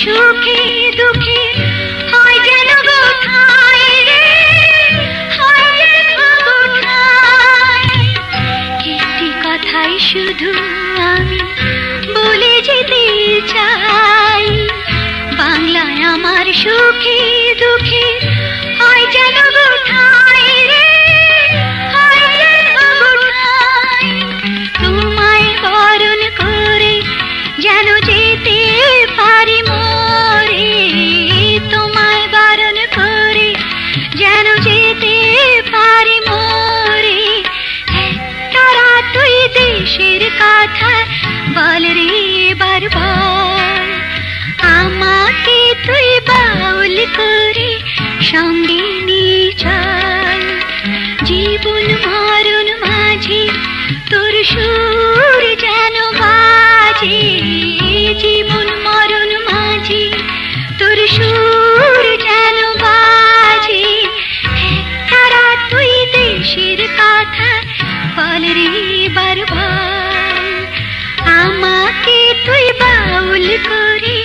সুখে দুঃখে হয় যেন গো ঠাঁই রে, হয় যেন গো ঠাঁই। একটি কথাই শুধু আমি বলে যেতে চাই, বাংলায় আমার সুখে দুঃখে হয় যেন গো ঠাঁই রে, হয় যেন গো ঠাঁই। তোমায় বরণ করে যেন যেতে পারি মরে, তোমায় বরণ করে যেন যেতে পারি মরে। তারা তুই দেশের কথা বল রে বারবার, আমাকে তুই বাউল করে সঙ্গে নিয়ে চল। জীবন মরণ মাঝে তোর সুর যেন বাজে, জীবন মরণ মাঝে তোর সুর যেন বাজে। তারা তুই দেশের কথা বল রে বারবার, আমাকে তুই বাউল করে